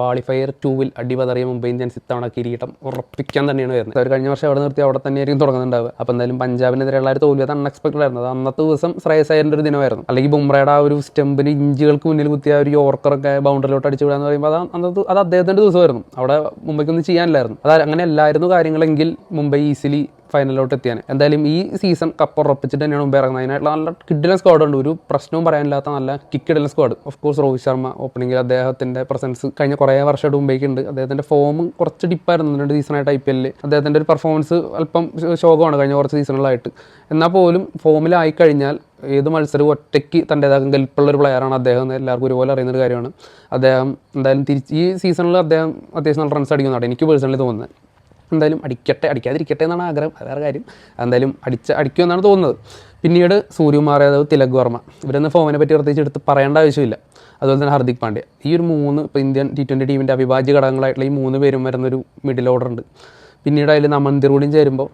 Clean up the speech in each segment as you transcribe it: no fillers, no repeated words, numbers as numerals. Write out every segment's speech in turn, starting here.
Qualifier 2-ൽ അടിപതറിയ Mumbai Indians ഇത്തവണ കിരീടം ഉറപ്പിക്കാൻ തന്നെയാണ് വരുന്നത്. അവർ കഴിഞ്ഞ വർഷം അവിടെ നിർത്തി അവിടെ തന്നെയായിരിക്കും തുടങ്ങുന്നുണ്ടാവുക. അപ്പോൾ എന്തായാലും പഞ്ചാബിനെതിരെയുള്ള ഒരു തോൽവി അത് അൺഎക്സ്പെക്ടഡ് ആയിരുന്നു. അത് അന്നത്തെ ദിവസം ശ്രേയസ് അയ്യറിൻ്റെ ഒരു ദിനമായിരുന്നു. അല്ലെങ്കിൽ ബുംറയുടെ ആ ഒരു സ്റ്റംപിന് ഇഞ്ചുകൾക്ക് മുന്നിൽ കുത്തിയ ഒരു യോർക്കറൊക്കെ ബൗണ്ടറിലോട്ട് അടിച്ചു വിടാന്ന് പറയുമ്പോൾ അത് അദ്ദേഹത്തിൻ്റെ ദിവസമായിരുന്നു. അവിടെ മുംബൈക്കൊന്നും ചെയ്യാനില്ലായിരുന്നു. അത് അങ്ങനെ അല്ലായിരുന്നു കാര്യങ്ങളെങ്കിൽ മുംബൈ ഈസിലി ഫൈനലിലോട്ട് എത്തിയാൻ. എന്തായാലും ഈ സീസൺ കപ്പ് ഉറപ്പിച്ചിട്ട് തന്നെയാണ് മുമ്പ് ഇറങ്ങുന്നത്. അതിനായിട്ടുള്ള നല്ല കിഡിലൻ സ്ക്വാഡ് ഉണ്ട്. ഒരു പ്രശ്നവും പറയാനില്ലാത്ത നല്ല കിഡിലൻ squad. Of course Rohit Sharma ഓപ്പണിംഗിൽ അദ്ദേഹത്തിൻ്റെ പ്രസൻസ് കഴിഞ്ഞ കുറേ വർഷമായിട്ട് മുംബൈക്ക് ഉണ്ട്. അദ്ദേഹത്തിൻ്റെ ഫോം കുറച്ച് ഡിപ്പായിരുന്നു 2 സീസണായിട്ട് IPL. അദ്ദേഹത്തിൻ്റെ ഒരു പെർഫോമൻസ് അല്പം ശോകമാണ് കഴിഞ്ഞ കുറച്ച് സീസണുകളായിട്ട്. എന്നാൽ പോലും ഫോമിലായി കഴിഞ്ഞാൽ ഏത് മത്സരവും ഒറ്റയ്ക്ക് തൻ്റേതാകും കെൽപ്പുള്ളൊരു പ്ലെയറാണ് അദ്ദേഹം എന്ന് എല്ലാവർക്കും ഒരുപോലെ അറിയുന്നൊരു കാര്യമാണ്. അദ്ദേഹം എന്തായാലും ഈ സീസണിൽ അദ്ദേഹം അത്യാവശ്യം നല്ല റൺസ് അടിക്കുന്നതാണ് എനിക്ക് പേഴ്സണലി തോന്നുന്നത്. എന്തായാലും അടിക്കാതിരിക്കട്ടെ എന്നാണ് ആഗ്രഹം, വേറെ കാര്യം. എന്തായാലും അടിക്കുമെന്നാണ് തോന്നുന്നത്. പിന്നീട് സൂര്യകുമാർ യാദവ്, തിലക് വർമ്മ, ഇവരൊന്നും ഫോമിനെ പറ്റി പ്രത്യേകിച്ച് എടുത്ത് പറയേണ്ട ആവശ്യമില്ല. അതുപോലെ തന്നെ ഹാർദിക് പാണ്ഡ്യ. ഈ ഒരു 3 ഇപ്പോൾ ഇന്ത്യൻ T20 ടീമിൻ്റെ അവിഭാജ്യ ഘടകങ്ങളായിട്ടുള്ള ഈ 3 പേരും വരുന്നൊരു മിഡിൽ ഓർഡർ ഉണ്ട്. പിന്നീട് അതിൽ നമന്തിർ കൂടിയും ചേരുമ്പോൾ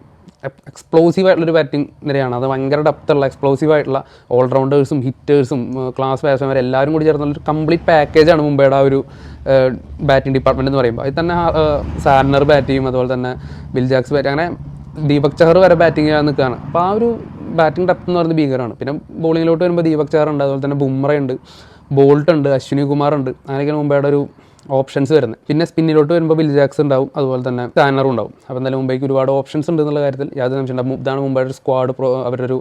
എക്സ്പ്ലോസീവ് ആയിട്ടുള്ളൊരു ബാറ്റിംഗ് നിരയാണ്. അത് ഭയങ്കര ഡെപ്തുള്ള എക്സ്പ്ലോസീവ് ആയിട്ടുള്ള ഓൾറൗണ്ടേഴ്സും ഹിറ്റേഴ്സും ക്ലാസ് ബാറ്റ്സ്മാൻമാരും എല്ലാവരും കൂടി ചേർന്നുള്ളൊരു കംപ്ലീറ്റ് പാക്കേജാണ് മുംബൈയുടെ ആ ഒരു ബാറ്റിംഗ് ഡിപ്പാർട്ട്മെൻറ്റ് എന്ന് പറയുമ്പോൾ. അതിൽ തന്നെ സാർണർ ബാറ്റ് ചെയ്യും, അതുപോലെ തന്നെ വിൽ ജാക്സ് ബാറ്റ്, അങ്ങനെ ദീപക് ചഹർ വരെ ബാറ്റിംഗ് ചെയ്യാൻ നിൽക്കുകയാണ്. അപ്പോൾ ആ ഒരു ബാറ്റിംഗ് ഡെപ്ത് എന്ന് പറയുന്നത് ഭീകരമാണ്. പിന്നെ ബോളിങ്ങിലോട്ട് വരുമ്പോൾ ദീപക് ചഹർ ഉണ്ട്, അതുപോലെ തന്നെ ബുംറയുണ്ട്, ബോൾട്ട് ഉണ്ട്, അശ്വിനി കുമാർ ഉണ്ട്. അങ്ങനെയൊക്കെയാണ് മുംബൈയുടെ ഒരു ഓപ്ഷൻസ് വരുന്നത്. പിന്നെ സ്പിന്നിലോട്ട് വരുമ്പോൾ വിൽ ജാക്സ് ഉണ്ടാവും, അതുപോലെ തന്നെ സാനറും ഉണ്ടാവും. അപ്പോൾ എന്തായാലും മുംബൈക്ക് ഒരുപാട് ഓപ്ഷൻസ് ഉണ്ട് എന്നുള്ള കാര്യത്തിൽ യാതൊരു സംശയം ഉണ്ടാവും. ഇതാണ് മുംബൈയുടെ സ്ക്വാഡ് അവരുടെ ഒരു